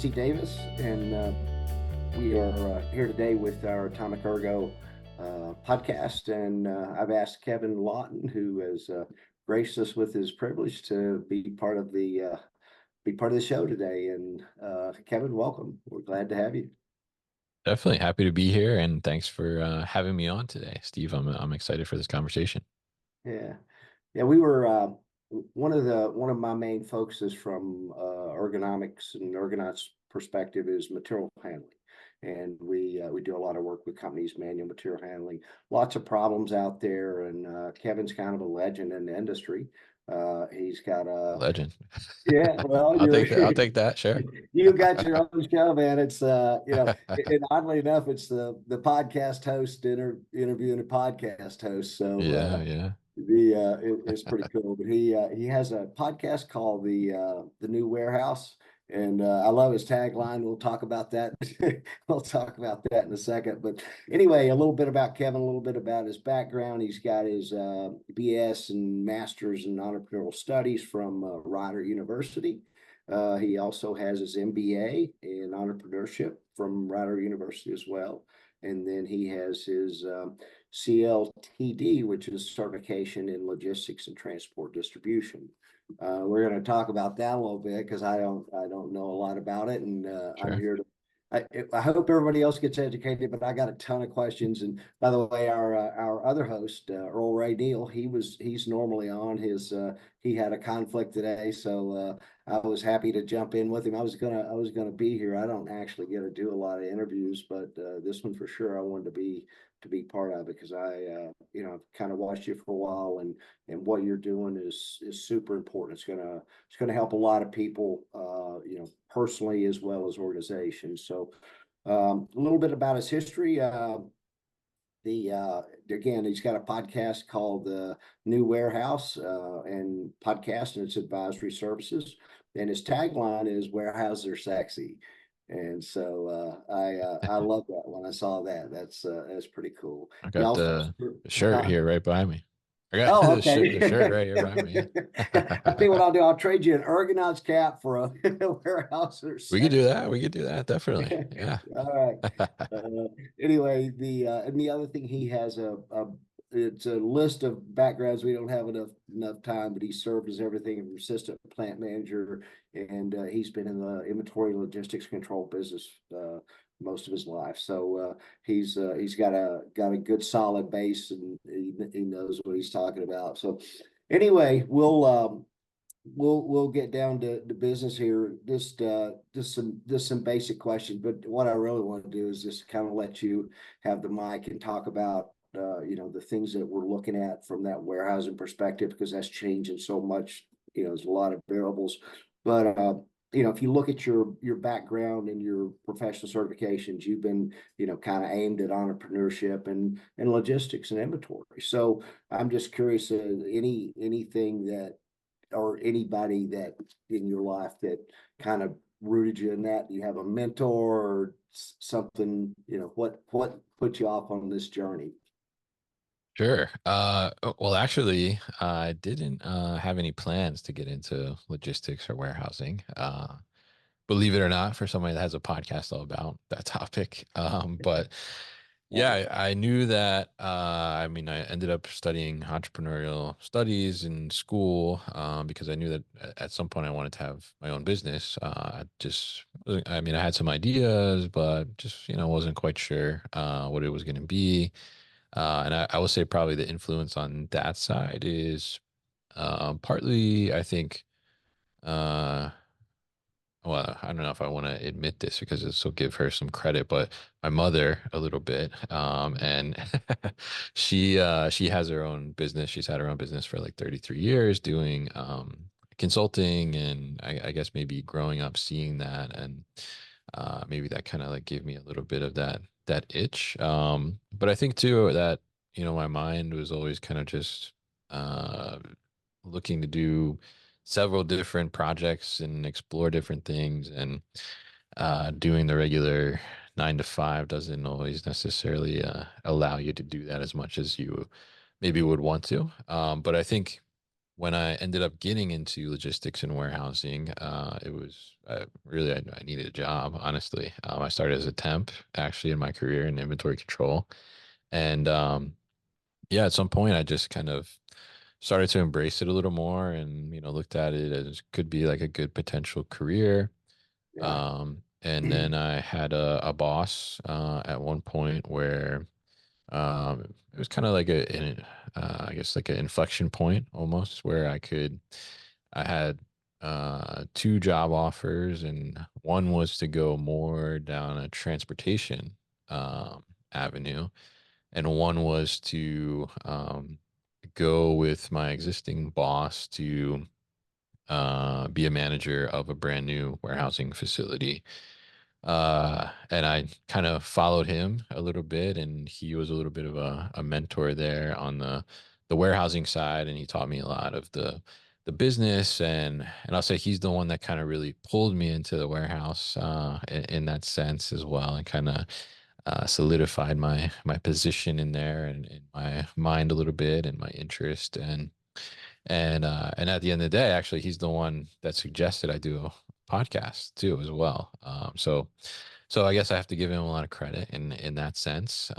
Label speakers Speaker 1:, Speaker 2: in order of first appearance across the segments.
Speaker 1: Jesse Davis, and we are here today with our AtomicErgo podcast. And I've asked Kevin Lawton, who has graced us with his privilege to be part of the show today. And Kevin, welcome. We're glad to have you.
Speaker 2: Definitely happy to be here, and thanks for having me on today, Steve. I'm excited for this conversation.
Speaker 1: Yeah, yeah. We were one of my main focuses from ergonomics and Ergonauts perspective is material handling, and we do a lot of work with companies, manual material handling. Lots of problems out there, and Kevin's kind of a legend in the industry. He's got a
Speaker 2: Legend.
Speaker 1: yeah. Well,
Speaker 2: I'll
Speaker 1: you're
Speaker 2: take that. I'll take that. Sure.
Speaker 1: you got your own show, man. It's and oddly enough, it's the podcast host interviewing a podcast host. So
Speaker 2: Yeah, yeah.
Speaker 1: it's pretty cool. But he has a podcast called the New Warehouse, and I love his tagline. We'll talk about that. We'll talk about that in a second. But anyway, a little bit about Kevin, a little bit about his background. He's got his BS and Masters in Entrepreneurial Studies from Rider University. He also has his MBA in entrepreneurship from Rider University as well. And then he has his CLTD, which is certification in logistics and transport distribution. We're going to talk about that a little bit because I don't know a lot about it, and I'm
Speaker 2: Sure.
Speaker 1: here to. I hope everybody else gets educated, but I got a ton of questions. And by the way, our other host, Earl Ray Neal, he's normally on. He had a conflict today, so I was happy to jump in with him. I was gonna be here. I don't actually get to do a lot of interviews, but this one for sure I wanted to be part of it because I've kind of watched you for a while, and what you're doing is super important. It's gonna help a lot of people, personally as well as organizations. So a little bit about his history. The Again, he's got a podcast called the New Warehouse and podcast and its advisory services. And his tagline is "Warehouses are sexy." And so I love that when I saw that. That's pretty cool.
Speaker 2: I
Speaker 1: He
Speaker 2: got
Speaker 1: also
Speaker 2: the shirt here right behind me. I got
Speaker 1: oh,
Speaker 2: the shirt
Speaker 1: okay.
Speaker 2: right here behind me.
Speaker 1: I think what
Speaker 2: Yeah.
Speaker 1: I'll do, I'll trade you an Ergonauts cap for a warehouse or
Speaker 2: We could do
Speaker 1: sex.
Speaker 2: that. We could do that. Definitely. Yeah.
Speaker 1: All right. Anyway, the other thing he has it's a list of backgrounds. We don't have enough time, but he served as everything from assistant plant manager, and he's been in the inventory logistics control business most of his life. So he's got a good solid base, and he knows what he's talking about. So anyway, we'll get down to business here. Just some basic questions, but what I really want to do is just kind of let you have the mic and talk about the things that we're looking at from that warehousing perspective because that's changing so much. There's a lot of variables, but if you look at your background and your professional certifications, you've been kind of aimed at entrepreneurship and logistics and inventory. So I'm just curious, anything that or anybody that in your life that kind of rooted you in that? Do you have a mentor or something? What put you off on this journey?
Speaker 2: Sure. Well, actually, I didn't have any plans to get into logistics or warehousing. Believe it or not, for somebody that has a podcast all about that topic. But
Speaker 1: Wow.
Speaker 2: yeah, I knew that. I mean, I ended up studying entrepreneurial studies in school because I knew that at some point I wanted to have my own business. I mean, I had some ideas, but just wasn't quite sure what it was going to be. And I will say probably the influence on that side is partly, I think. Uh, well, I don't know if I want to admit this because this will give her some credit, but my mother a little bit, and she has her own business. She's had her own business for like 33 years doing consulting, and I guess maybe growing up seeing that, and maybe that kind of like gave me a little bit of that itch. But I think too that my mind was always kind of just uh, looking to do several different projects and explore different things and doing the regular 9 to 5 doesn't always necessarily allow you to do that as much as you maybe would want to. But I think when I ended up getting into logistics and warehousing, it was really I needed a job. Honestly, I started as a temp actually in my career in inventory control, and yeah, at some point I just kind of started to embrace it a little more, and looked at it as could be like a good potential career.
Speaker 1: Yeah.
Speaker 2: And then I had a boss at one point where it was kind of like I guess like an inflection point almost where I had two job offers, and one was to go more down a transportation avenue, and one was to go with my existing boss to be a manager of a brand new warehousing facility. And I kind of followed him a little bit, and he was a little bit of a mentor there on the warehousing side, and he taught me a lot of the business, and I'll say he's the one that kind of really pulled me into the warehouse in that sense as well, and kind of solidified my position in there and in my mind a little bit and my interest and at the end of the day, actually, he's the one that suggested I do a podcast too, as well. So I guess I have to give him a lot of credit in that sense.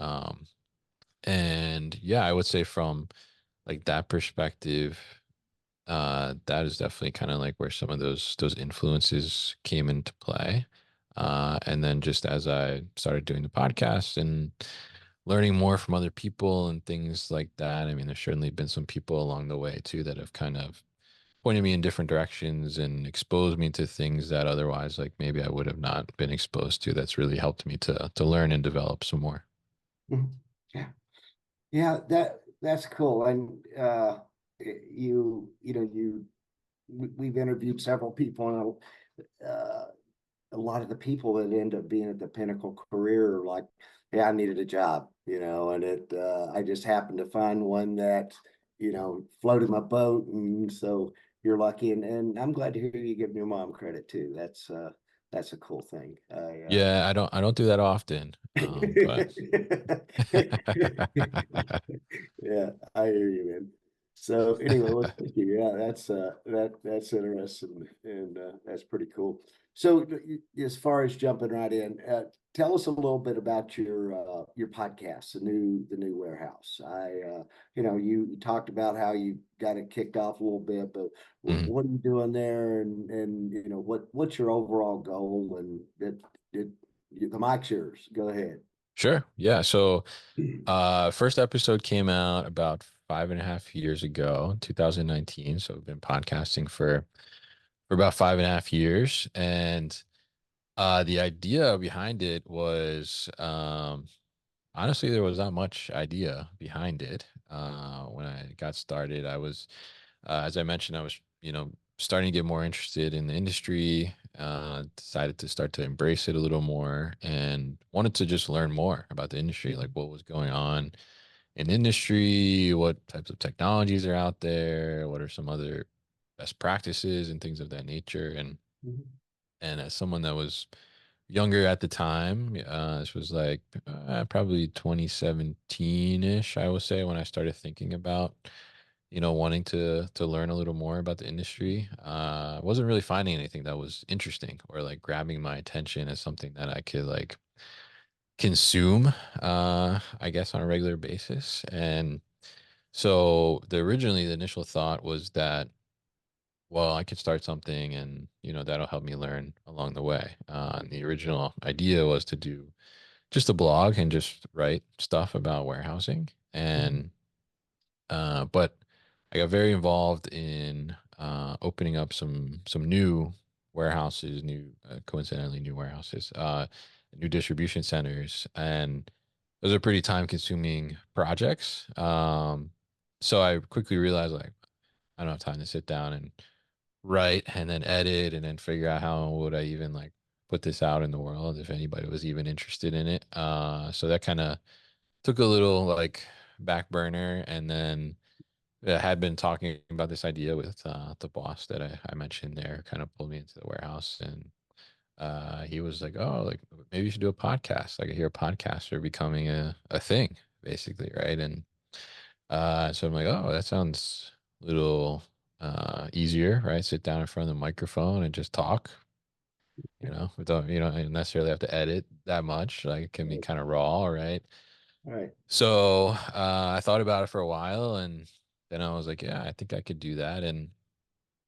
Speaker 2: And yeah, I would say from like that perspective, that is definitely kind of like where some of those influences came into play. And then just as I started doing the podcast and learning more from other people and things like that, I mean, there's certainly been some people along the way too that have kind of pointed me in different directions and exposed me to things that otherwise like maybe I would have not been exposed to. That's really helped me to learn and develop some more.
Speaker 1: Mhm. Yeah. Yeah, that's cool. And we've interviewed several people, and a lot of the people that end up being at the pinnacle career are like, yeah, I needed a job, and I just happened to find one that, floated my boat. And so you're lucky. And I'm glad to hear you giving your mom credit too. That's a cool thing.
Speaker 2: Yeah, I don't do that often. But
Speaker 1: Yeah, I hear you, man. So anyway, well, thank you. Yeah, that's interesting, and that's pretty cool. So as far as jumping right in, tell us a little bit about your podcast, the new warehouse. You talked about how you got it kicked off a little bit, but
Speaker 2: Mhm.
Speaker 1: what are you doing there, and what's your overall goal? And the mic's yours. Go ahead.
Speaker 2: Sure. Yeah. So first episode came out about 5.5 years ago, 2019. So I've been podcasting for about 5.5 years. And the idea behind it was honestly, there was not much idea behind it. When I got started, as I mentioned, I was, starting to get more interested in the industry, decided to start to embrace it a little more and wanted to just learn more about the industry, like what was going on in the industry, what types of technologies are out there, what are some other best practices and things of that nature. And as someone that was younger at the time, this was like probably 2017-ish, I would say, when I started thinking about, wanting to learn a little more about the industry. I wasn't really finding anything that was interesting or like grabbing my attention as something that I could like consume, I guess, on a regular basis. And so the initial thought was that, well, I could start something and, that'll help me learn along the way. And the original idea was to do just a blog and just write stuff about warehousing. But I got very involved in opening up some new warehouses, coincidentally new warehouses, new distribution centers, and those are pretty time-consuming projects. So I quickly realized like I don't have time to sit down and write and then edit and then figure out how would I even like put this out in the world if anybody was even interested in it. So that kind of took a little like back burner, and then I had been talking about this idea with the boss that I mentioned there, kind of pulled me into the warehouse, and he was like, "Oh, like maybe you should do a podcast. Like I hear a podcaster becoming a thing, basically, right?" And so I'm like, "Oh, that sounds a little easier, right? Sit down in front of the microphone and just talk, without, necessarily have to edit that much. Like it can be
Speaker 1: Right.
Speaker 2: kind of raw, right?
Speaker 1: Right.
Speaker 2: So I thought about it for a while, and then I was like, yeah, I think I could do that. And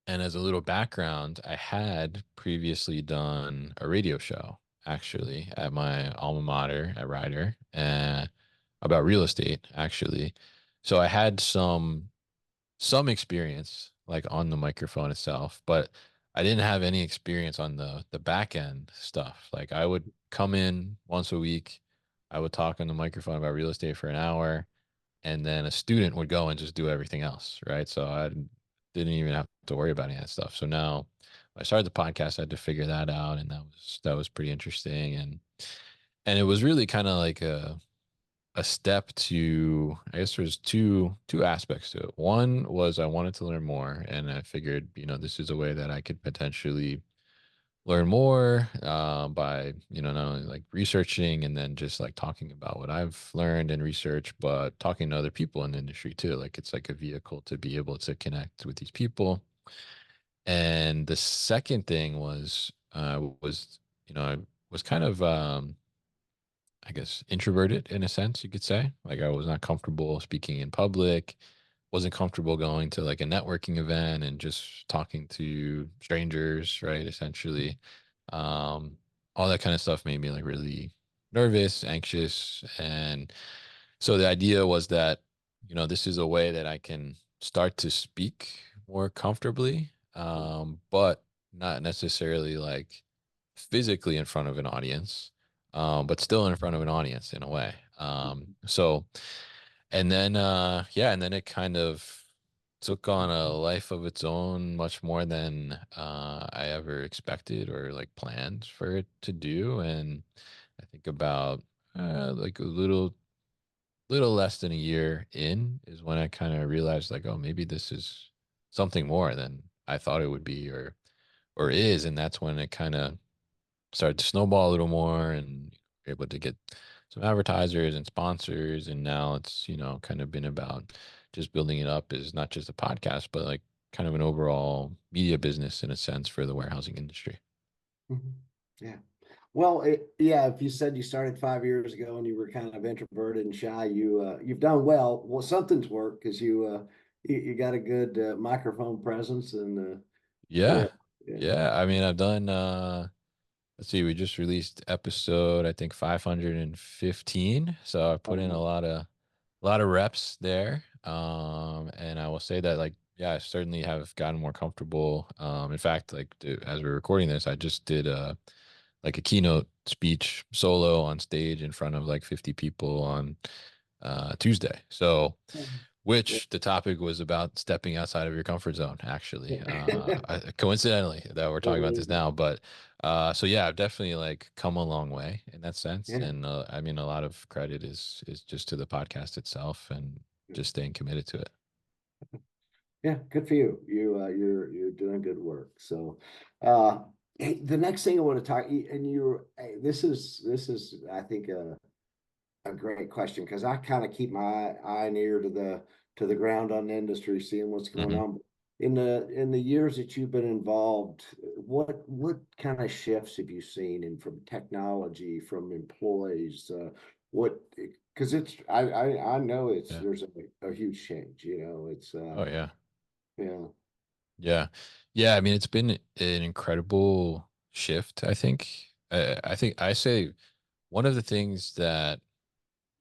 Speaker 2: as a little background, I had previously done a radio show actually at my alma mater at Rider, about real estate actually. So I had some experience like on the microphone itself, but I didn't have any experience on the back end stuff. Like I would come in once a week, I would talk on the microphone about real estate for an hour, and then a student would go and just do everything else, right? So I didn't even have to worry about any of that stuff. So now when I started the podcast, I had to figure that out, and that was pretty interesting, and it was really kind of like a step to, I guess there's two aspects to it. One was I wanted to learn more, and I figured, this is a way that I could potentially learn more by, not only like researching and then just like talking about what I've learned and research, but talking to other people in the industry too. Like it's like a vehicle to be able to connect with these people. And the second thing was, I was kind of I guess introverted in a sense, you could say. Like I was not comfortable speaking in public, wasn't comfortable going to like a networking event and just talking to strangers, right? Essentially. Um, all that kind of stuff made me like really nervous, anxious. And so the idea was that, this is a way that I can start to speak more comfortably, but not necessarily like physically in front of an audience, but still in front of an audience in a way. So, and then, yeah, and then it kind of took on a life of its own, much more than I ever expected or like planned for it to do. And I think about like a little less than a year in is when I kind of realized like, oh, maybe this is something more than I thought it would be or is. And that's when it kind of started to snowball a little more and able to get some advertisers and sponsors. And now it's, kind of been about just building it up as not just a podcast, but like kind of an overall media business in a sense for the warehousing industry.
Speaker 1: Mhm. Yeah. Well, yeah, if you said you started 5 years ago and you were kind of introverted and shy, you've done well. Well, something's worked because you got a good microphone presence and yeah,
Speaker 2: Yeah.
Speaker 1: yeah.
Speaker 2: Yeah. I mean, I've done, let's see, we just released episode, I think 515. So I put in
Speaker 1: Um,
Speaker 2: a lot of reps there. And I will say that like, yeah, I certainly have gotten more comfortable. In fact, like as we're recording this, I just did like a keynote speech solo on stage in front of like 50 people on Tuesday. So,
Speaker 1: yeah.
Speaker 2: which the topic was about stepping outside of your comfort zone, actually. Coincidentally, that we're talking about this now, but so yeah, I've definitely like come a long way in that sense,
Speaker 1: Yeah.
Speaker 2: and I mean, a lot of credit is just to the podcast itself and just staying committed to it.
Speaker 1: Yeah, good for you. You're doing good work. So, uh, hey, the next thing I want to talk, and this is I think a great question because I kind of keep my eye and ear to the ground on the industry, seeing what's going
Speaker 2: Hmm.
Speaker 1: on. In the years that you've been involved, what kind of shifts have you seen in from technology, from employees? What because I know
Speaker 2: Yeah.
Speaker 1: there's a huge change. It's
Speaker 2: Oh yeah.
Speaker 1: yeah.
Speaker 2: Yeah. Yeah. I mean, it's been an incredible shift, I think. I think I say one of the things that,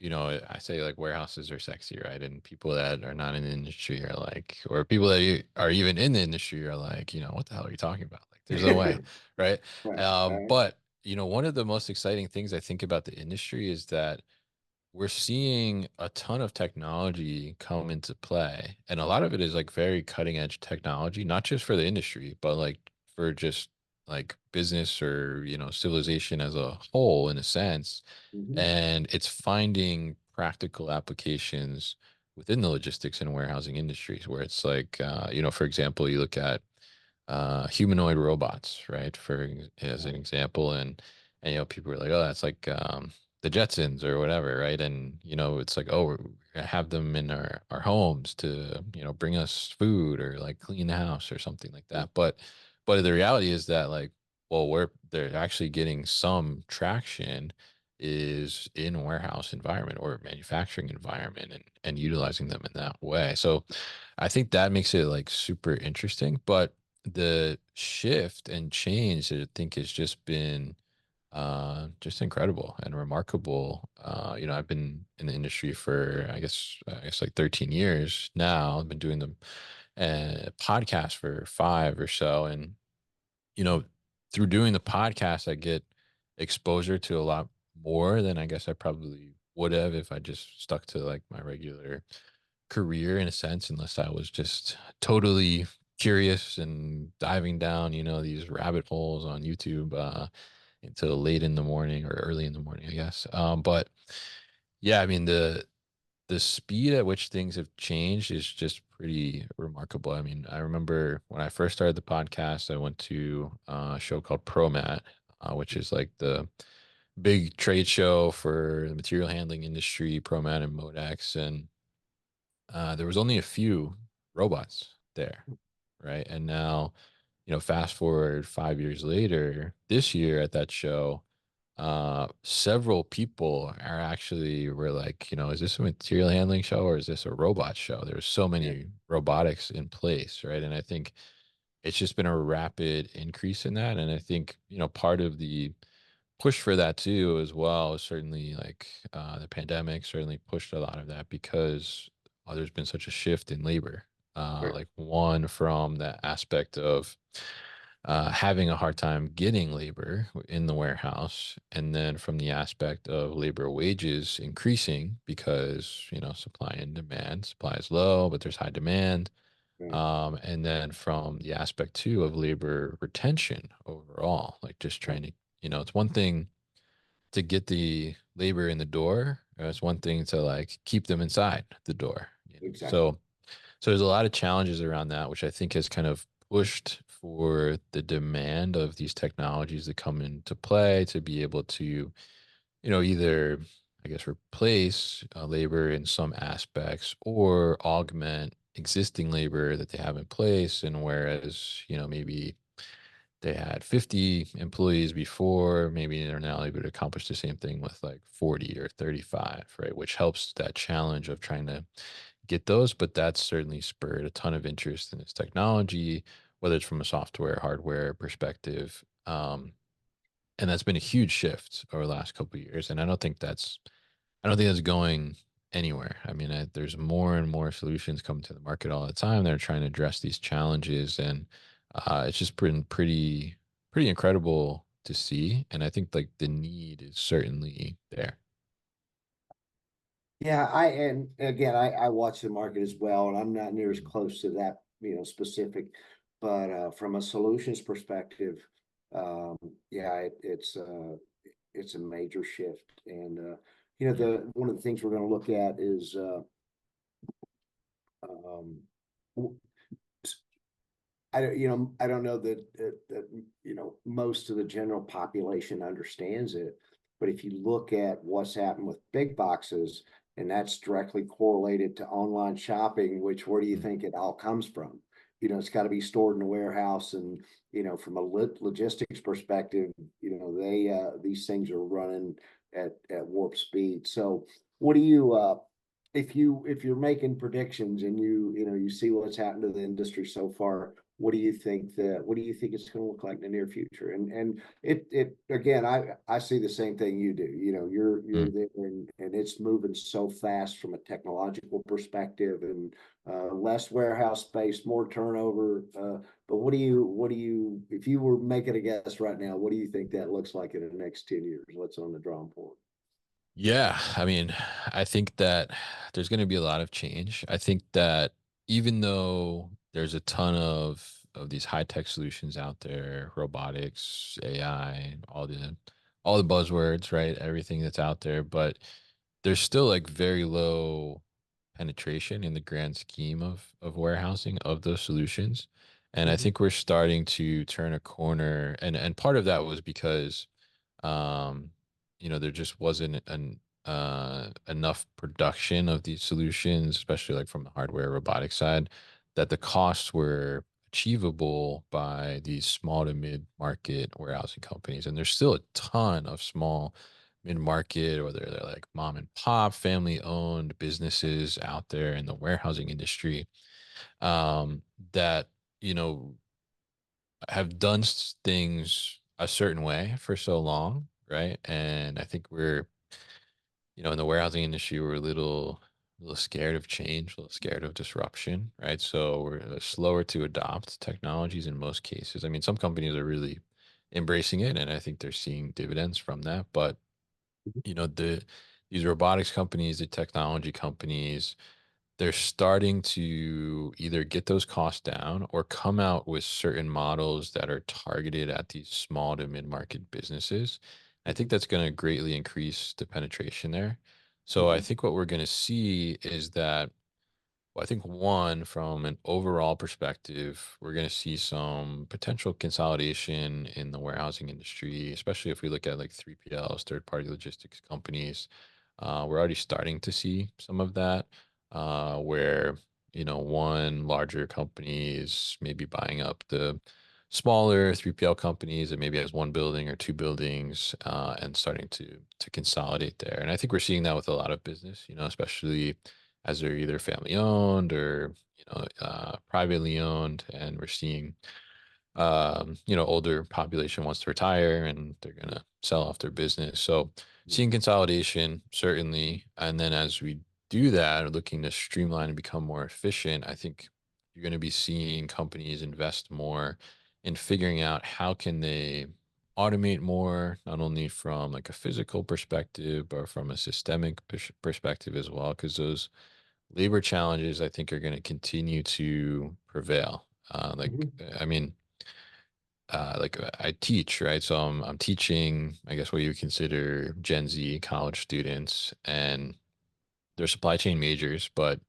Speaker 2: I say like warehouses are sexy, right? And people that are not in the industry are like, or people that are even in the industry are like, what the hell are you talking about? Like, there's no way, right?
Speaker 1: Right, right.
Speaker 2: But, one of the most exciting things I think about the industry is that we're seeing a ton of technology come into play. And a lot of it is like very cutting edge technology, not just for the industry, but like for just like business or, civilization as a whole, in a sense.
Speaker 1: Mhm.
Speaker 2: And it's finding practical applications within the logistics and warehousing industries where it's like, for example, you look at humanoid robots, right? As an
Speaker 1: Right.
Speaker 2: example. And, people are like, oh, that's like, the Jetsons or whatever, right? And it's like, oh, we're gonna have them in our homes to bring us food or like clean the house or something like that. But the reality is that, like, well, where they're actually getting some traction is in warehouse environment or manufacturing environment, and utilizing them in that way. So I think that makes it like super interesting. But the shift and change that I think has just incredible and remarkable. I've been in the industry for, I guess like 13 years now. I've been doing the podcast for 5 or so, and you know, through doing the podcast, I get exposure to a lot more than I guess I probably would have if I just stuck to like my regular career in a sense, unless I was just totally curious and diving down, these rabbit holes on YouTube until late in the morning or early in the morning, I guess. But yeah, I mean the speed at which things have changed is just pretty remarkable. I mean, I remember when I first started the podcast, I went to a show called ProMat, which is like the big trade show for the material handling industry, ProMat and Modex, and there was only a few robots there, right? And now, fast forward 5 years later, this year at that show, several people are actually were like, is this a material handling show or is this a robot show? There's so
Speaker 1: Yeah.
Speaker 2: many robotics in place, right? And I think it's just been a rapid increase in that. And I think, part of the push for that too as well is certainly like the pandemic certainly pushed a lot of that because there's been such a shift in labor.
Speaker 1: Right.
Speaker 2: Like one from the aspect of having a hard time getting labor in the warehouse, and then from the aspect of labor wages increasing because supply and demand. Supply is low, but there's high demand.
Speaker 1: Right.
Speaker 2: And then from the aspect too of labor retention overall, like just trying to, it's one thing to get the labor in the door. It's one thing to like keep them inside the door.
Speaker 1: Exactly.
Speaker 2: So there's a lot of challenges around that, which I think has kind of pushed for the demand of these technologies that come into play to be able to, either, I guess, replace labor in some aspects or augment existing labor that they have in place. And whereas, maybe they had 50 employees before, maybe they're now able to accomplish the same thing with like 40 or 35, right? Which helps that challenge of trying to get those. But that's certainly spurred a ton of interest in this technology, whether it's from a software, hardware perspective. And that's been a huge shift over the last couple of years. And I don't think that's going anywhere. I mean, there's more and more solutions coming to the market all the time. They're trying to address these challenges, and it's just been pretty incredible to see. And I think like the need is certainly there.
Speaker 1: Yeah, and again, I watch the market as well, and I'm not near as close to that, specific, but from a solutions perspective, yeah, it's a major shift, and the one of the things we're going to look at is um, I don't know that most of the general population understands it, but if you look at what's happened with big boxes, and that's directly correlated to online shopping, which where do you
Speaker 2: Mm.
Speaker 1: think it all comes from? It's got to be stored in a warehouse, and from a logistics perspective, these things are running at warp speed. So, what do you if you're making predictions and you see what's happened to the industry so far, what do you think it's going to look like in the near future? And it again, I see the same thing you do. You're
Speaker 2: Mm.
Speaker 1: there, and it's moving so fast from a technological perspective, and less warehouse space, more turnover. But what do you if you were making a guess right now, what do you think that looks like in the next 10 years? What's on the drawing board?
Speaker 2: Yeah, I mean, I think that there's going to be a lot of change. I think that even though there's a ton of these high tech solutions out there, robotics, AI, all the buzzwords, right? Everything that's out there, but there's still like very low penetration in the grand scheme of warehousing of those solutions. And I
Speaker 1: Mhm.
Speaker 2: think we're starting to turn a corner, and part of that was because um there just wasn't enough production of these solutions, especially like from the hardware robotic side, that the costs were achievable by these small to mid market warehousing companies. And there's still a ton of small mid market, or they're like mom and pop family owned businesses out there in the warehousing industry, that, you know, have done things a certain way for so long, right? And I think we're, in the warehousing industry, we're a little scared of change, a little scared of disruption, right? So we're slower to adopt technologies in most cases. I mean, some companies are really embracing it, and I think they're seeing dividends from that. But these robotics companies, the technology companies, they're starting to either get those costs down or come out with certain models that are targeted at these small to mid-market businesses. I think
Speaker 1: Mhm.
Speaker 2: that's going to greatly increase the penetration there. So I
Speaker 1: Mhm.
Speaker 2: think what we're going to see is that, well, I think one, from an overall perspective, we're going to see some potential consolidation in the warehousing industry, especially if we look at like 3PLs, third-party logistics companies. We're already starting to see some of that, where, one larger company is maybe buying up the smaller 3PL companies that maybe has one building or two buildings, and starting to consolidate there. And I think we're seeing that with a lot of business, especially as they're either family owned or privately owned, and we're seeing older population wants to retire and they're gonna sell off their business. So seeing consolidation certainly, and then as we do that, looking to streamline and become more efficient, I think you're going to be seeing companies invest more in figuring out how can they automate more, not only from like a physical perspective, but from a systemic perspective as well, because those labor challenges I think are going to continue to prevail.
Speaker 1: Mhm.
Speaker 2: I mean, I teach, right? So I'm teaching, I guess, what you would consider Gen Z college students, and they're supply chain majors, but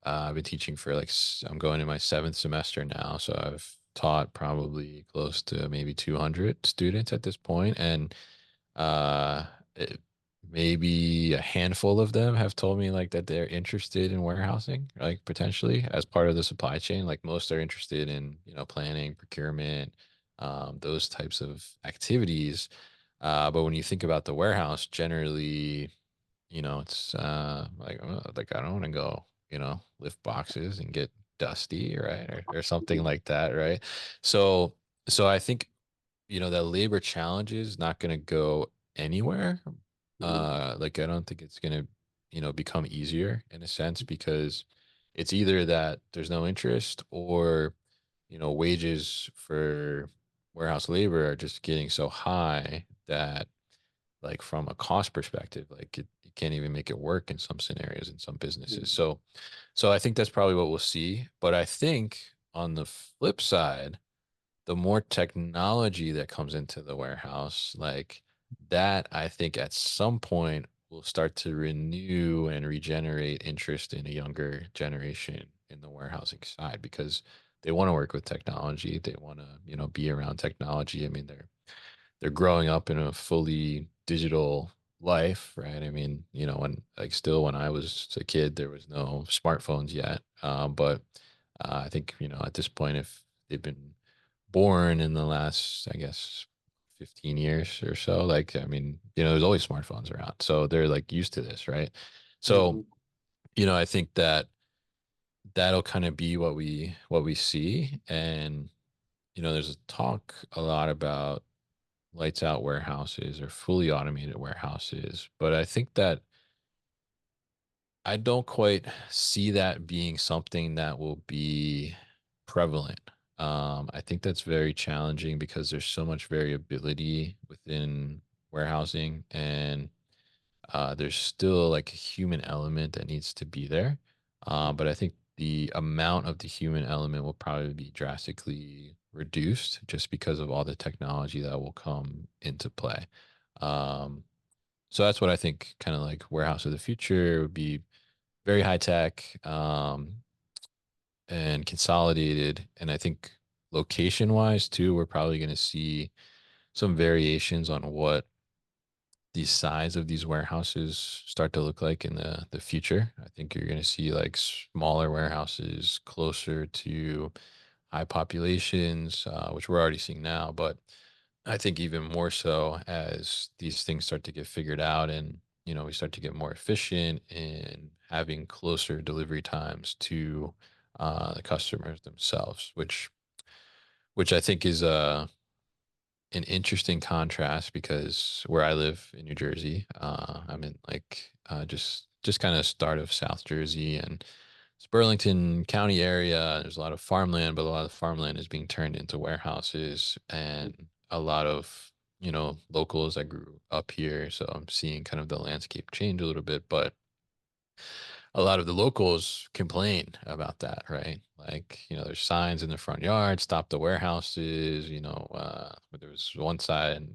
Speaker 2: I've been teaching for I'm going in my seventh semester now, so I've taught probably close to maybe 200 students at this point, and uh, it, maybe a handful of them have told me like that they're interested in warehousing, like potentially as part of the supply chain. Like most are interested in, planning, procurement, those types of activities. But when you think about the warehouse, generally, it's like I don't want to go, lift boxes and get dusty, right? Or something like that, right? So so I think, that labor challenge is not going to go anywhere.
Speaker 1: Mhm.
Speaker 2: Like I don't think it's going to, become easier in a sense, because it's either that there's no interest, or, wages for warehouse labor are just getting so high that, like, from a cost perspective, like you can't even make it work in some scenarios in some businesses.
Speaker 1: Mhm.
Speaker 2: So I think that's probably what we'll see. But I think on the flip side, the more technology that comes into the warehouse, like that, I think at some point will start to renew and regenerate interest in a younger generation in the warehousing side, because they want to work with technology. They want to, be around technology. I mean, they're growing up in a fully digital life, right? I mean, when I was a kid, there was no smartphones yet. But I think, at this point, if they've been born in the last, I guess, 15 years or so, like, I mean, there's always smartphones around. So they're like used to this, right? So,
Speaker 1: Mhm.
Speaker 2: I think that that'll kind of be what we see. And, there's a talk a lot about lights out warehouses or fully automated warehouses. But I think that I don't quite see that being something that will be prevalent. I think that's very challenging because there's so much variability within warehousing, and there's still like a human element that needs to be there. But I think the amount of the human element will probably be drastically reduced just because of all the technology that will come into play. Um, so that's what I think kind of like warehouse of the future would be: very high tech, and consolidated. And I think location wise too, we're probably going to see some variations on what the size of these warehouses start to look like in the future. I think you're going to see like smaller warehouses closer to high populations, which we're already seeing now. But I think even more so as these things start to get figured out, and we start to get more efficient in having closer delivery times to the customers themselves, which I think is an interesting contrast, because where I live in New Jersey, I'm in like just kind of start of South Jersey, and it's Burlington County area. There's a lot of farmland, but a lot of farmland is being turned into warehouses, and a lot of locals. I grew up here, so I'm seeing kind of the landscape change a little bit, but a lot of the locals complain about that, right? Like, there's signs in the front yard, stop the warehouses, but there was one side,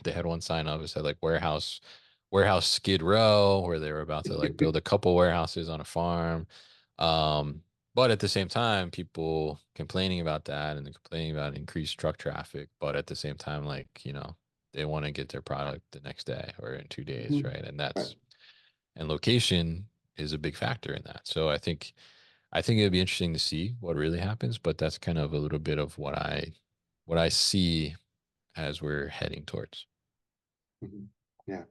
Speaker 2: they had one sign up that said like warehouse Skid Row, where they were about to like build a couple warehouses on a farm. Um, but at the same time, people complaining about that, and they're complaining about increased truck traffic, but at the same time, like, they want to get their product the next day or in 2 days,
Speaker 1: Mhm.
Speaker 2: right?
Speaker 1: Right.
Speaker 2: And location is a big factor in that. So I think it'd be interesting to see what really happens, but that's kind of a little bit of what I see as we're heading towards.
Speaker 1: Mhm. Yeah.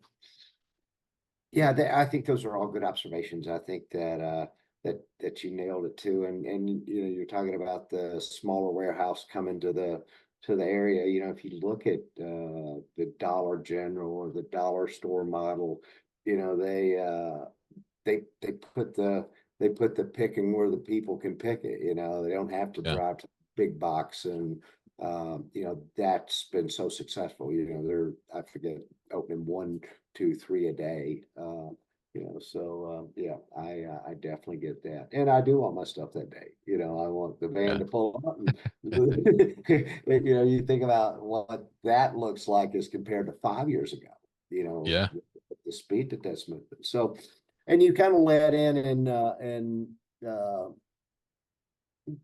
Speaker 1: Yeah, I think those are all good observations. I think that that you nailed it too. And you're talking about the smaller warehouse coming to the area. If you look at the Dollar General or the dollar store model, you know, they uh they put the picking where the people can pick it. They don't have to
Speaker 2: Yeah.
Speaker 1: drive to big box, and that's been so successful. They're, I forget, opening one, two, three a day. So yeah, I definitely get that, and I do want my stuff that day. I want the van
Speaker 2: Yeah.
Speaker 1: to pull up, and you think about what that looks like as compared to 5 years ago.
Speaker 2: Yeah.
Speaker 1: The speed that that's moving. So, and you kind of led in and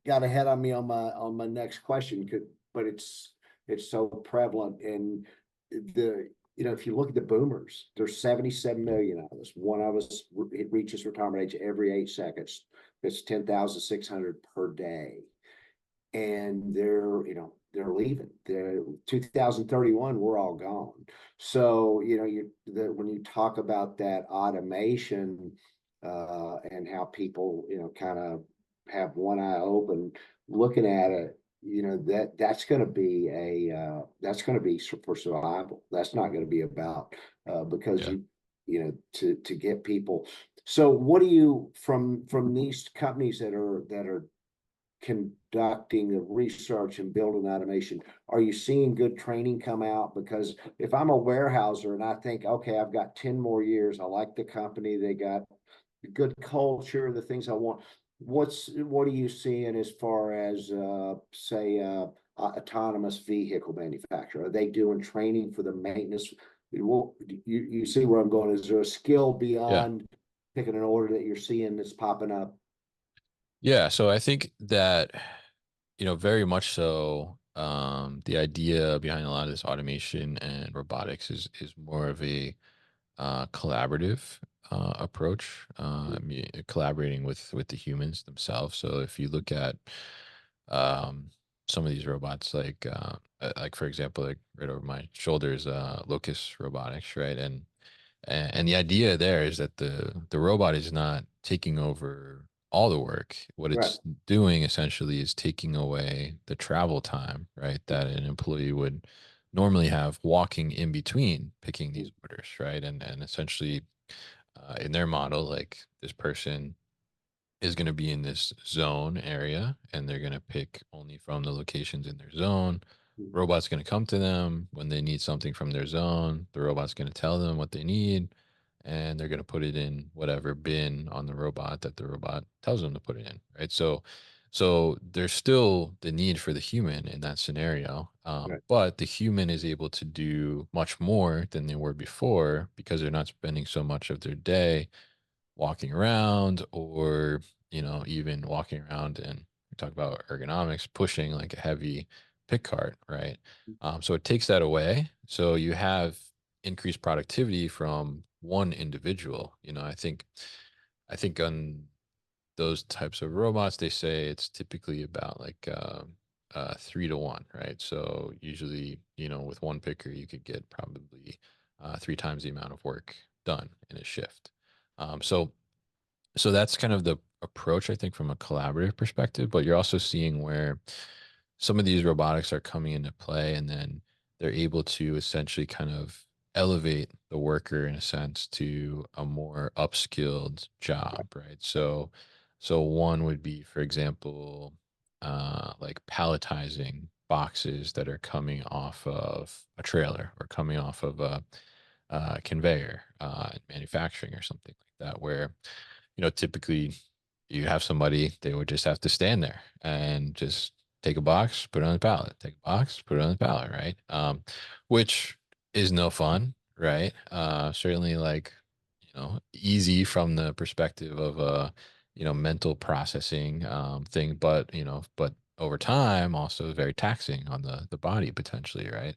Speaker 1: got ahead on me on my next question. But it's so prevalent. And if you look at the boomers, there's 77 million of us. One of us reaches retirement age every 8 seconds. That's 10,600 per day, and they're leaving. They're 2031, we're all gone. So when you talk about that automation, and how people kind of have one eye open looking at it, that's going to be that's going to be for survival. That's not going to be about because
Speaker 2: Yeah.
Speaker 1: to get people. So what do you, from these companies that are conducting the research and building automation, are you seeing good training come out? Because if I'm a warehouser and I think, okay, I've got 10 more years, I like the company, they got good culture, the things I want. What are you seeing as far as say autonomous vehicle manufacturer? Are they doing training for the maintenance? You see where I'm going? Is there a skill
Speaker 2: Yeah.
Speaker 1: beyond picking an order that you're seeing that's popping up?
Speaker 2: Yeah. So I think that, very much so, the idea behind a lot of this automation and robotics is more of a collaborative approach, collaborating with the humans themselves. So if you look at um, some of these robots, like for example, like right over my shoulders, Locus Robotics, right? And the idea there is that the robot is not taking over all the work. What
Speaker 1: Right.
Speaker 2: it's doing essentially is taking away the travel time, right, that an employee would normally have walking in between picking these orders, right? And essentially, in their model, like this person is going to be in this zone area, and they're going to pick only from the locations in their zone. Robot's going to come to them when they need something from their zone. The robot's going to tell them what they need, and they're going to put it in whatever bin on the robot that the robot tells them to put it in, right? So there's still the need for the human in that scenario,
Speaker 1: Right.
Speaker 2: but the human is able to do much more than they were before, because they're not spending so much of their day walking around, or even walking around, and we talk about ergonomics, pushing like a heavy pick cart, right? So it takes that away, so you have increase productivity from one individual. I think on those types of robots, they say it's typically about like 3 to 1, right? So usually, with one picker, you could get probably 3 times the amount of work done in a shift. So that's kind of the approach, I think, from a collaborative perspective. But you're also seeing where some of these robotics are coming into play, and then they're able to essentially kind of elevate the worker in a sense to a more upskilled job, right? So one would be, for example, like palletizing boxes that are coming off of a trailer or coming off of a conveyor in manufacturing or something like that, where typically you have somebody, they would just have to stand there and just take a box, put it on the pallet, take a box, put it on the pallet, right? Which is no fun, right? Certainly like, easy from the perspective of a, mental processing thing, but over time also very taxing on the body potentially, right?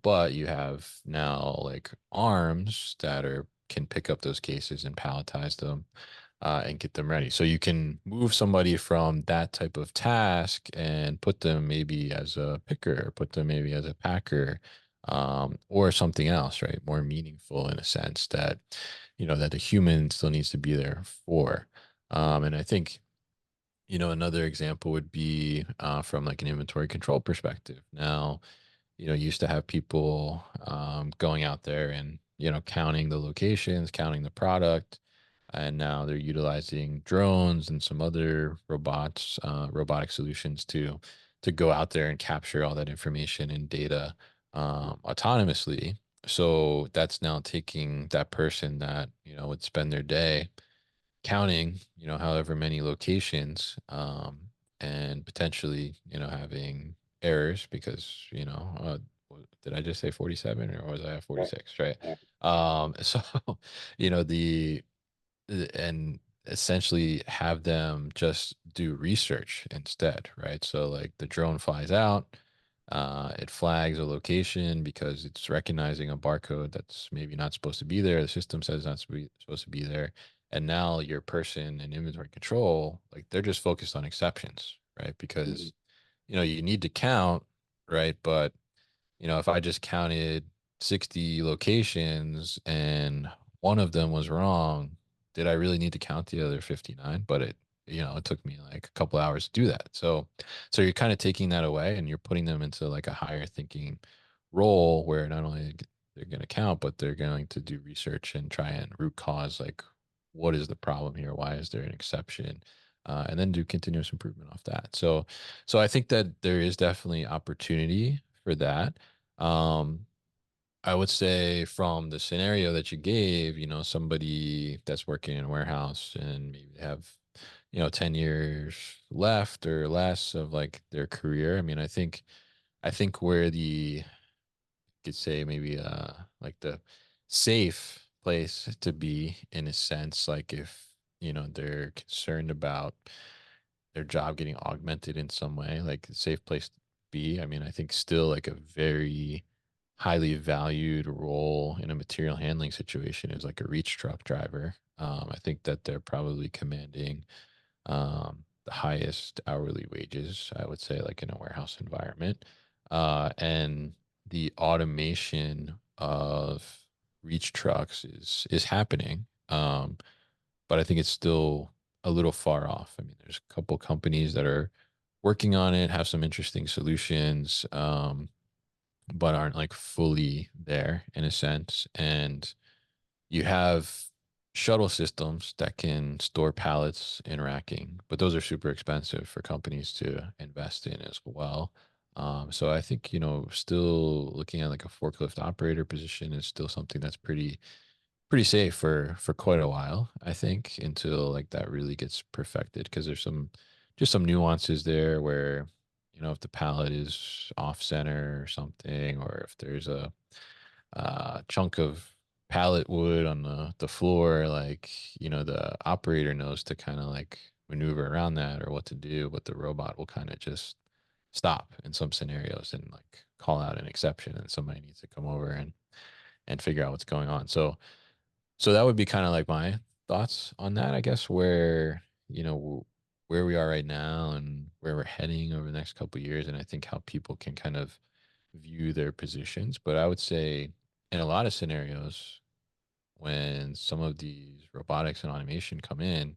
Speaker 2: But you have now like arms that are can pick up those cases and palletize them and get them ready. So you can move somebody from that type of task and put them maybe as a picker, put them maybe as a packer, or something else, right? More meaningful in a sense that, that the human still needs to be there for. And I think, another example would be from like an inventory control perspective. Now, you used to have people going out there and, counting the locations, counting the product. And now they're utilizing drones and some other robotic solutions to go out there and capture all that information and data autonomously. So that's now taking that person that, would spend their day counting, however many locations, and potentially, having errors because, did I just say 47 or was I at
Speaker 1: Right.
Speaker 2: 46, right?
Speaker 1: Yeah.
Speaker 2: So, the and essentially have them just do research instead, right? So like the drone flies out, it flags a location because it's recognizing a barcode that's maybe not supposed to be there. The system says not supposed to be there. And now your person in inventory control, like they're just focused on exceptions, right?
Speaker 1: Mhm.
Speaker 2: Because, you need to count, right? But if I just counted 60 locations and one of them was wrong, did I really need to count the other 59? But it took me like a couple hours to do that. So you're kind of taking that away and you're putting them into like a higher thinking role where not only they're going to count, but they're going to do research and try and root cause like what is the problem here? Why is there an exception? And then do continuous improvement off that. So I think that there is definitely opportunity for that. Um, I would say from the scenario that you gave, somebody that's working in a warehouse and maybe they have, 10 years left or less of like their career. I mean, I think where the could say maybe like the safe place to be in a sense, like if, they're concerned about their job getting augmented in some way, like a safe place to be. I mean, I think still like a very highly valued role in a material handling situation is like a reach truck driver. I think that they're probably commanding the highest hourly wages, I would say, like in a warehouse environment. And the automation of reach trucks is happening. But I think it's still a little far off. I mean, there's a couple companies that are working on it, have some interesting solutions, but aren't like fully there in a sense. And you have shuttle systems that can store pallets in racking, but those are super expensive for companies to invest in as well. So I think, still looking at like a forklift operator position is still something that's pretty safe for quite a while, I think, until like that really gets perfected. Because there's some nuances there where, if the pallet is off center or something, or if there's a chunk of pallet wood on the floor, like, the operator knows to kind of like maneuver around that or what to do, but the robot will kind of just stop in some scenarios and like call out an exception and somebody needs to come over and figure out what's going on. So that would be kind of like my thoughts on that, I guess, where, where we are right now and where we're heading over the next couple of years. And I think how people can kind of view their positions. But I would say in a lot of scenarios, when some of these robotics and automation come in,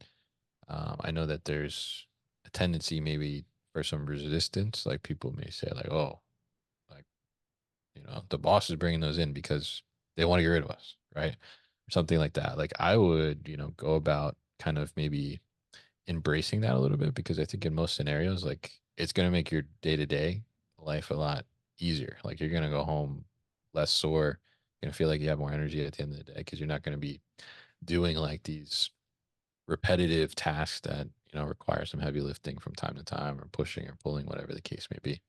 Speaker 2: I know that there's a tendency maybe for some resistance. Like people may say like, oh, like, the boss is bringing those in because they want to get rid of us, right? Or something like that. Like I would, go about kind of maybe embracing that a little bit, because I think in most scenarios, like it's going to make your day to day life a lot easier. Like you're going to go home less sore. You're going to feel like you have more energy at the end of the day because you're not going to be doing like these repetitive tasks that, require some heavy lifting from time to time, or pushing or pulling, whatever the case may be.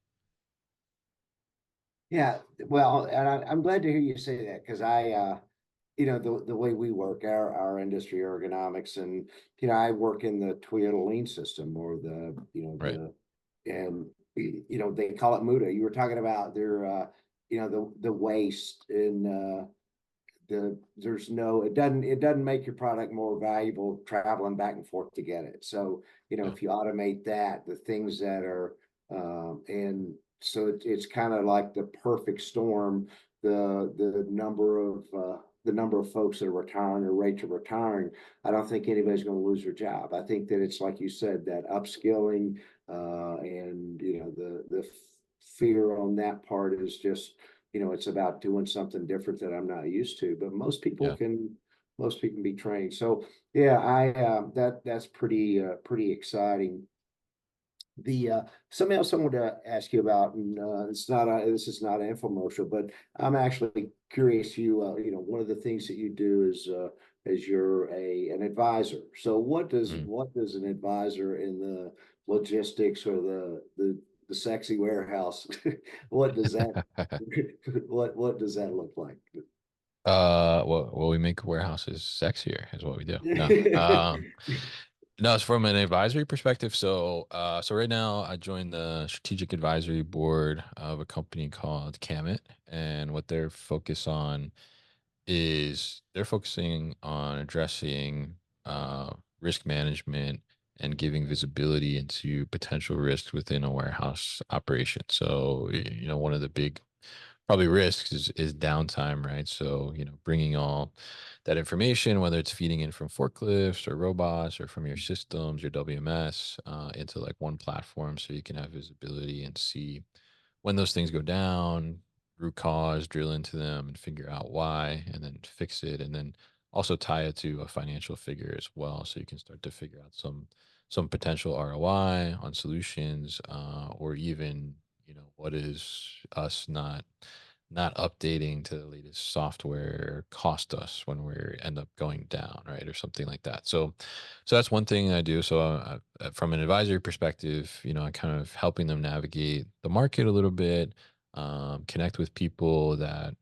Speaker 1: Yeah, well, and I'm glad to hear you say that because the way we work, our industry, ergonomics, and I work in the Toyota Lean system, or
Speaker 2: Right.
Speaker 1: and they call it Muda. You were talking about the waste in there's no it doesn't make your product more valuable traveling back and forth to get it. So
Speaker 2: Yeah.
Speaker 1: if you automate that, the things that are and so it's kind of like the perfect storm. The number of folks that are retiring or rate to retiring, I don't think anybody's going to lose their job. I think that it's like you said, that upskilling and the fear on that part is just it's about doing something different that I'm not used to. But
Speaker 2: Yeah.
Speaker 1: most people can be trained. So yeah, I that's pretty exciting. The something else I wanted to ask you about, and this is not an infomercial, but I'm actually curious. One of the things that you do is you're an advisor. So
Speaker 2: Mm.
Speaker 1: what does an advisor in the logistics or the sexy warehouse what does that what does that look like?
Speaker 2: Well, we make warehouses sexier is what we do. No. No, it's from an advisory perspective. So right now I joined the strategic advisory board of a company called Camit, and what they're focused on is they're focusing on addressing risk management and giving visibility into potential risks within a warehouse operation. So, one of the big probably risks is downtime, right? So, bringing all that information, whether it's feeding in from forklifts or robots or from your systems, your WMS, into like one platform so you can have visibility and see when those things go down, root cause, drill into them and figure out why, and then fix it, and then also tie it to a financial figure as well, so you can start to figure out some potential ROI on solutions, or even what is us not updating to the latest software cost us when we end up going down, right, or something like that. So that's one thing I do. So from an advisory perspective, I kind of helping them navigate the market a little bit, connect with people that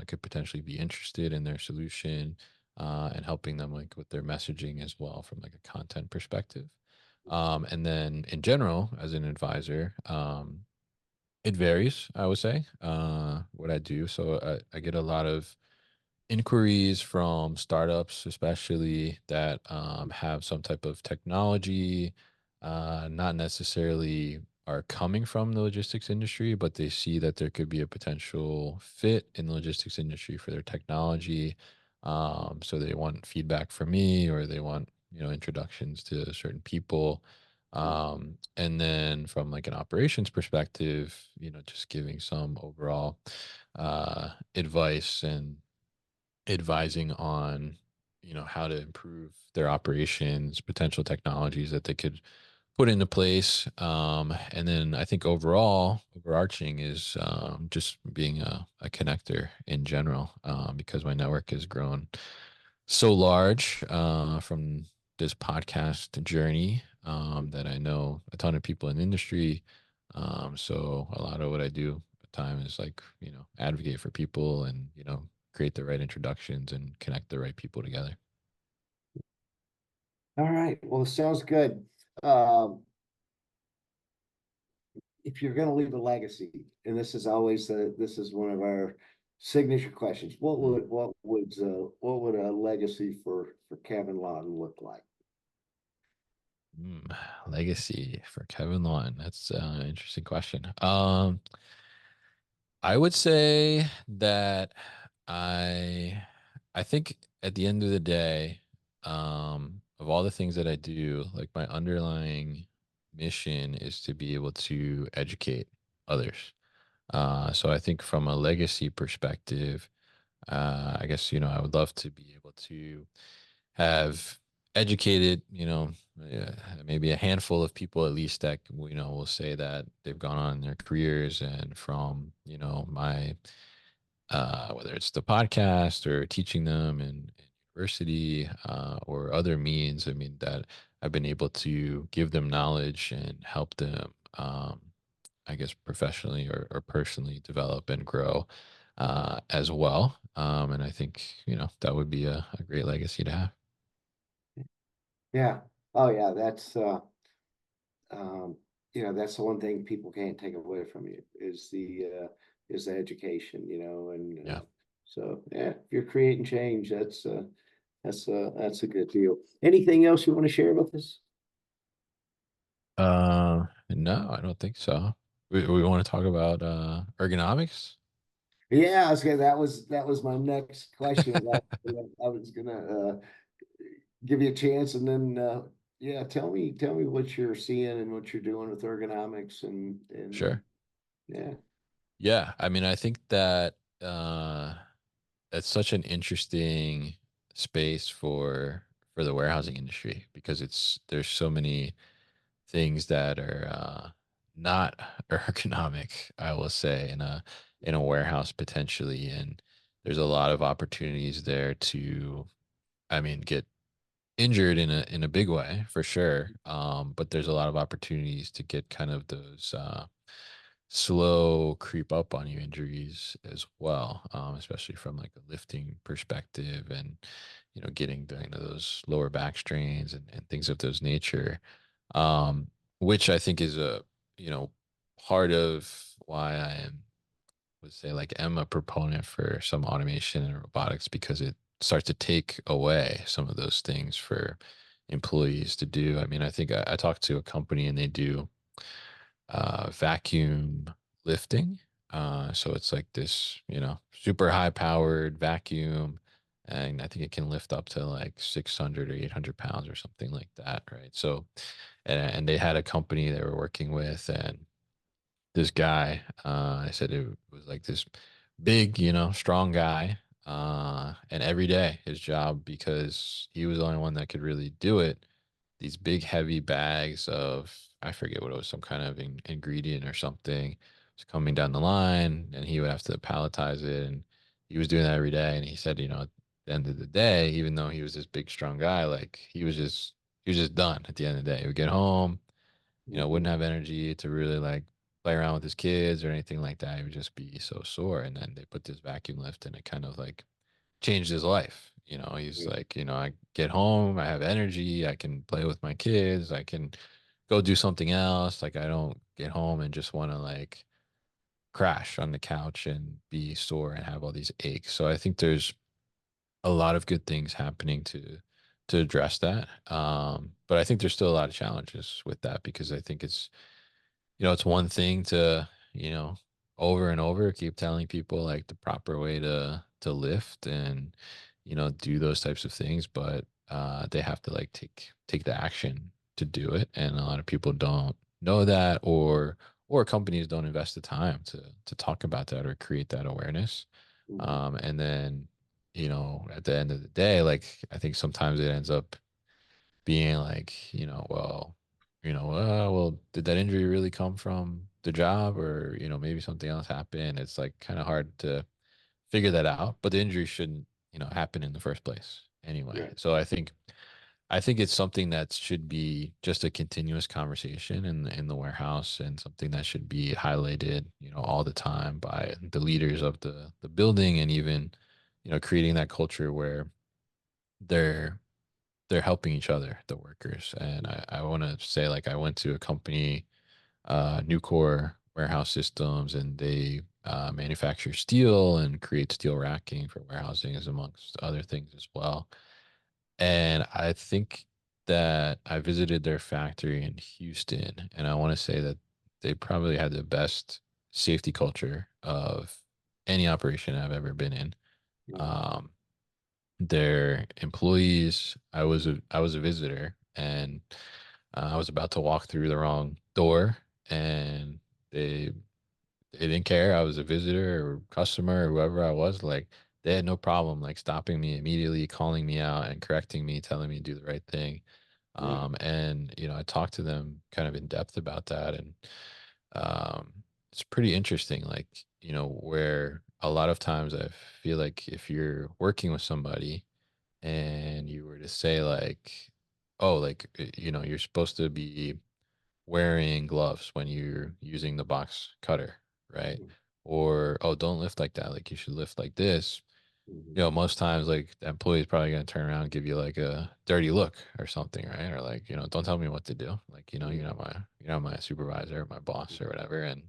Speaker 2: could potentially be interested in their solution, and helping them like with their messaging as well from like a content perspective. And then in general, as an advisor, it varies, I would say, what I do. So I get a lot of inquiries from startups, especially that have some type of technology, not necessarily are coming from the logistics industry, but they see that there could be a potential fit in the logistics industry for their technology. So they want feedback from me, or they want, introductions to certain people. And then from like an operations perspective, just giving some overall advice and advising on how to improve their operations, potential technologies that they could put into place. And then I think overall overarching is just being a connector in general, because my network has grown so large from this podcast journey, that I know a ton of people in the industry. So a lot of what I do at the time is like, advocate for people and, create the right introductions and connect the right people together.
Speaker 1: All right, well, it sounds good. Um, if you're going to leave a legacy, and this is one of our signature questions.
Speaker 2: Mm.
Speaker 1: What would a legacy for Kevin Lawton look like?
Speaker 2: Legacy for Kevin Lawton. That's an interesting question. I would say that I I think at the end of the day, of all the things that I do, like my underlying mission is to be able to educate others. So I think from a legacy perspective, I guess, I would love to be able to have educated, maybe a handful of people at least that, will say that they've gone on in their careers and from, my, whether it's the podcast or teaching them in university, or other means, I mean, that I've been able to give them knowledge and help them, I guess, professionally or personally develop and grow, as well. And I think, that would be a great legacy to have.
Speaker 1: Yeah. Oh yeah, um, that's the one thing people can't take away from you is the education, and
Speaker 2: Yeah.
Speaker 1: so yeah, if you're creating change, that's a good deal. Anything else you want to share with us?
Speaker 2: No, I don't think so. We want to talk about ergonomics.
Speaker 1: Yeah, that was my next question. I was gonna give you a chance, and then yeah, tell me what you're seeing and what you're doing with ergonomics, and
Speaker 2: Sure.
Speaker 1: yeah.
Speaker 2: Yeah, I mean, I think that that's such an interesting space for the warehousing industry because there's so many things that are not ergonomic, I will say, in a warehouse potentially, and there's a lot of opportunities there to, I mean, get injured in a big way for sure. But there's a lot of opportunities to get kind of those slow creep up on you injuries as well, especially from like a lifting perspective and getting down to those lower back strains and things of those nature, which I think is a part of why I would say like am a proponent for some automation and robotics because it starts to take away some of those things for employees to do. I mean, I think I talked to a company and they do vacuum lifting. So it's like this, super high powered vacuum. And I think it can lift up to like 600 or 800 pounds or something like that. Right. So, and they had a company they were working with, and this guy, I said it was like this big, strong guy. And every day his job, because he was the only one that could really do it, these big heavy bags of, I forget what it was, some kind of ingredient or something was coming down the line and he would have to palletize it. And he was doing that every day. And he said, at the end of the day, even though he was this big, strong guy, like he was just done at the end of the day. He would get home, wouldn't
Speaker 1: Mhm.
Speaker 2: have energy to really like play around with his kids or anything like that. He would just be so sore. And then they put this vacuum lift and it kind of like changed his life. He's
Speaker 1: Yeah.
Speaker 2: like, I get home, I have energy, I can play with my kids, I can go do something else. Like I don't get home and just want to like crash on the couch and be sore and have all these aches. So I think there's a lot of good things happening to address that. But I think there's still a lot of challenges with that because I think it's one thing to, over and over keep telling people like the proper way to lift and, do those types of things, but they have to like take the action to do it. And a lot of people don't know that or companies don't invest the time to talk about that or create that awareness.
Speaker 1: Mhm.
Speaker 2: And then, at the end of the day, like I think sometimes it ends up being like, well, did that injury really come from the job or, maybe something else happened? It's like kind of hard to figure that out, but the injury shouldn't, happen in the first place anyway.
Speaker 1: Right.
Speaker 2: So I think it's something that should be just a continuous conversation in the warehouse and something that should be highlighted, all the time by the leaders of the building and even, creating that culture where they're they're helping each other, the workers. And I want to say, like, I went to a company, Nucor Warehouse Systems, and they manufacture steel and create steel racking for warehousing, as amongst other things as well. And I think that I visited their factory in Houston, and I want to say that they probably had the best safety culture of any operation I've ever been in. Um, their employees, I was a visitor, and I was about to walk through the wrong door, and they they didn't care. I was a visitor or customer or whoever I was. Like, they had no problem like stopping me immediately, calling me out and correcting me, telling me to do the right thing.
Speaker 1: Yeah.
Speaker 2: And I talked to them kind of in depth about that, and it's pretty interesting. Like, where a lot of times I feel like if you're working with somebody and you were to say like, oh, like, you're supposed to be wearing gloves when you're using the box cutter, right? Or, oh, don't lift like that. Like, you should lift like this.
Speaker 1: Mhm.
Speaker 2: Most times, like, the employee is probably going to turn around and give you like a dirty look or something, right? Or like, don't tell me what to do. Like, you're not my supervisor or my boss or whatever. And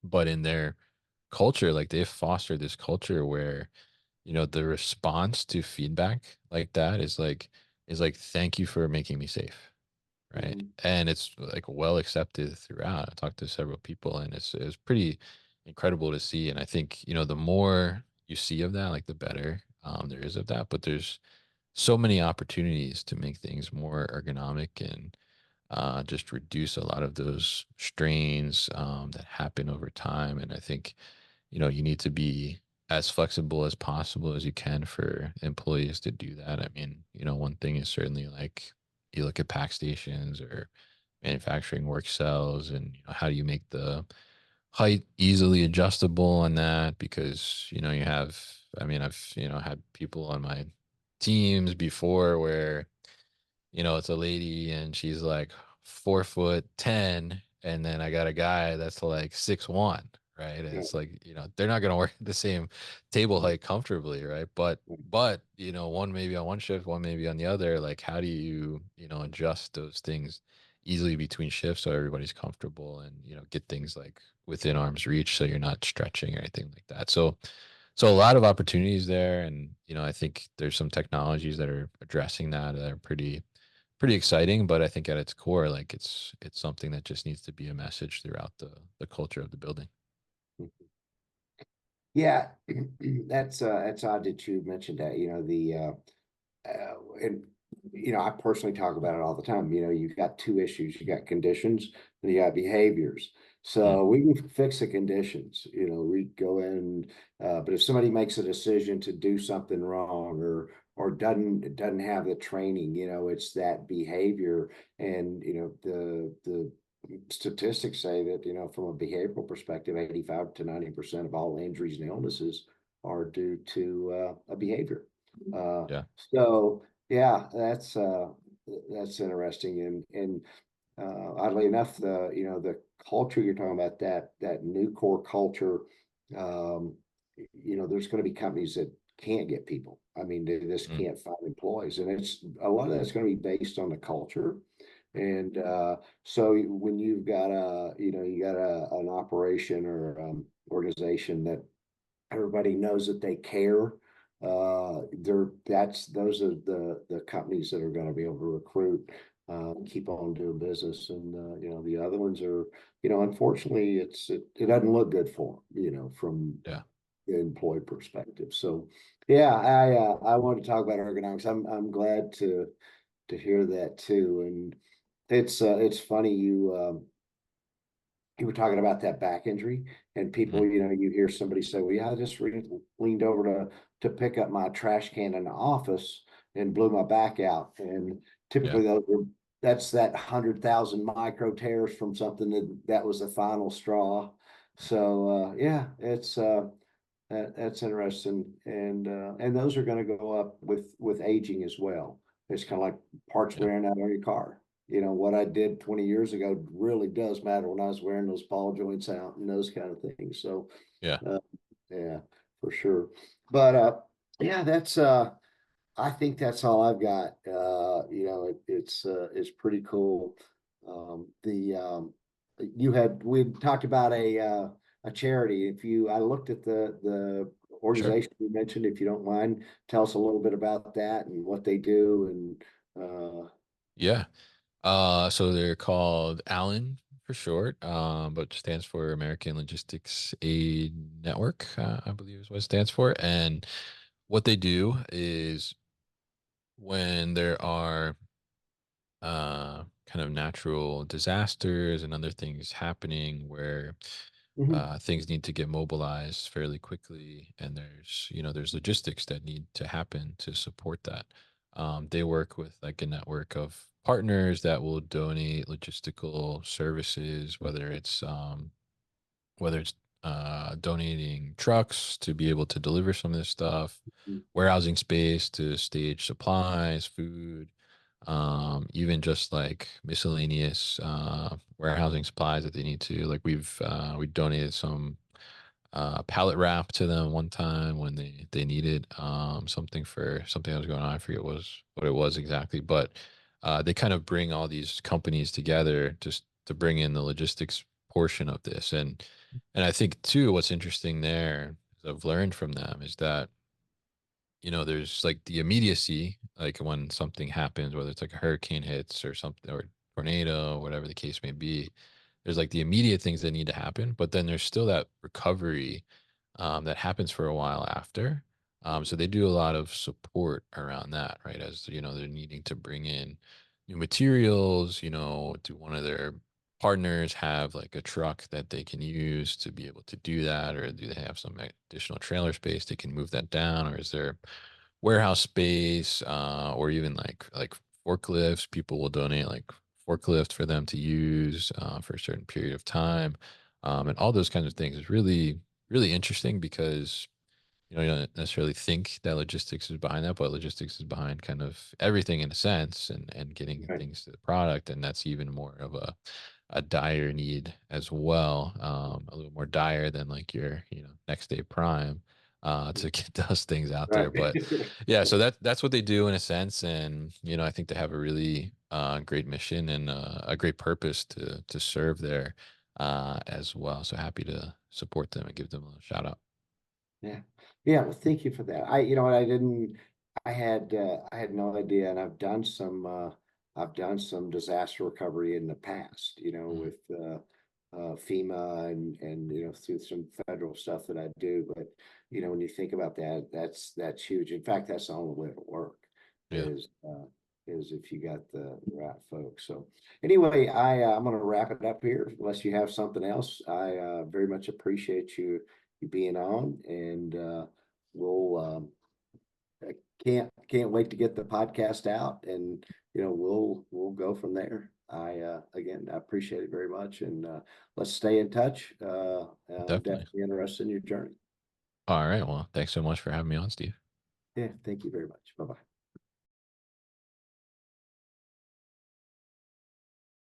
Speaker 2: but in their culture, like, they've fostered this culture where, the response to feedback like that is like, thank you for making me safe, right?
Speaker 1: Mhm.
Speaker 2: And it's like well accepted throughout. I talked to several people, and it's pretty incredible to see. And I think, the more you see of that, like, the better there is of that. But there's so many opportunities to make things more ergonomic and just reduce a lot of those strains that happen over time. And I think, you need to be as flexible as possible as you can for employees to do that. I mean, one thing is certainly like, you look at pack stations or manufacturing work cells, and how do you make the height easily adjustable on that? Because you have, I mean, I've had people on my teams before where, it's a lady and she's like 4'10", and then I got a guy that's like 6'1", right? And
Speaker 1: Yeah.
Speaker 2: it's like, they're not gonna work the same table height comfortably, right? But one maybe on one shift, one maybe on the other. Like, how do you, adjust those things easily between shifts so everybody's comfortable, and get things like within arm's reach so you're not stretching or anything like that. So a lot of opportunities there, and I think there's some technologies that are addressing that are pretty exciting. But I think at its core, like, it's something that just needs to be a message throughout the culture of the building.
Speaker 1: Yeah, that's odd that you mentioned that. And I personally talk about it all the time. You've got two issues. You got conditions and you got behaviors.
Speaker 2: Mm,
Speaker 1: So we can fix the conditions. We go in, but if somebody makes a decision to do something wrong or doesn't have the training, it's that behavior. And the statistics say that, from a behavioral perspective, 85 to 90% of all injuries and illnesses are due to a behavior. Uh,
Speaker 2: yeah,
Speaker 1: so yeah, that's interesting. And oddly enough, the culture you're talking about, that new core culture, um, there's going to be companies that can't get people. I mean, they just
Speaker 2: mm,
Speaker 1: can't find employees, and it's a lot of that's going to be based on the culture. And so when you've got an operation or organization that everybody knows that they care, those are the companies that are going to be able to recruit, keep on doing business. And the other ones are, unfortunately, it doesn't look good for them, from
Speaker 2: yeah,
Speaker 1: the employee perspective. So yeah, I want to talk about ergonomics. I'm glad to hear that too. And it's funny, you were talking about that back injury, and people,
Speaker 2: mm,
Speaker 1: you hear somebody say, well, yeah, I just leaned over to pick up my trash can in the office and blew my back out. And
Speaker 2: yeah,
Speaker 1: typically that's that 100,000 micro tears from something that was the final straw. So yeah, that's interesting. And those are going to go up with aging as well. It's kind of like parts
Speaker 2: yeah,
Speaker 1: wearing out on your car. What I did 20 years ago really does matter when I was wearing those ball joints out and those kind of things. So
Speaker 2: yeah,
Speaker 1: uh, yeah, for sure. But yeah, I think that's all I've got. It's pretty cool. The we talked about a charity. I looked at the
Speaker 2: Sure.
Speaker 1: organization you mentioned, if you don't mind, tell us a little bit about that and what they do
Speaker 2: Yeah. So they're called Allen for short, but stands for American Logistics Aid Network, I believe is what it stands for. And what they do is when there are kind of natural disasters and other things happening where
Speaker 1: Mhm.
Speaker 2: things need to get mobilized fairly quickly, and there's logistics that need to happen to support that. They work with like a network of partners that will donate logistical services, whether it's donating trucks to be able to deliver some of this stuff, warehousing space to stage supplies, food, even just like miscellaneous warehousing supplies that they need to. Like we donated some pallet wrap to them one time when they needed something that was going on. I forget what it was exactly, but they kind of bring all these companies together just to bring in the logistics portion of this. And I think too, what's interesting there, I've learned from them, is that there's like the immediacy, like when something happens, whether it's like a hurricane hits or something, or tornado, whatever the case may be. There's like the immediate things that need to happen, but then there's still that recovery that happens for a while after. So they do a lot of support around that, right? As they're needing to bring in new materials. Do one of their partners have like a truck that they can use to be able to do that, or do they have some additional trailer space they can move that down, or is there warehouse space, or even like forklifts? People will donate like forklift for them to use for a certain period of time, and all those kinds of things is really really interesting because you don't necessarily think that logistics is behind that, but logistics is behind kind of everything in a sense, and getting
Speaker 1: Right.
Speaker 2: things to the product, and that's even more of a dire need as well, a little more dire than like your next day prime to get those things out there.
Speaker 1: Right.
Speaker 2: But yeah, so that's what they do in a sense, and I think they have a really great mission and a great purpose to serve there as well. So happy to support them and give them a shout out.
Speaker 1: Yeah. Yeah. Well, thank you for that. You know what, I had no idea, and I've done some disaster recovery in the past,
Speaker 2: Mhm.
Speaker 1: with, FEMA and, through some federal stuff that I do. But, when you think about that, that's huge. In fact, that's the only way to work
Speaker 2: Yeah.
Speaker 1: is, uh, is if you got the right folks. So anyway, I'm going to wrap it up here unless you have something else. I very much appreciate you being on, and we'll I can't wait to get the podcast out, and we'll go from there. Again, I appreciate it very much, and let's stay in touch. I'm
Speaker 2: Definitely.
Speaker 1: definitely interested in your journey.
Speaker 2: All right. Well, thanks so much for having me on, Steve.
Speaker 1: Yeah, thank you very much. Bye bye.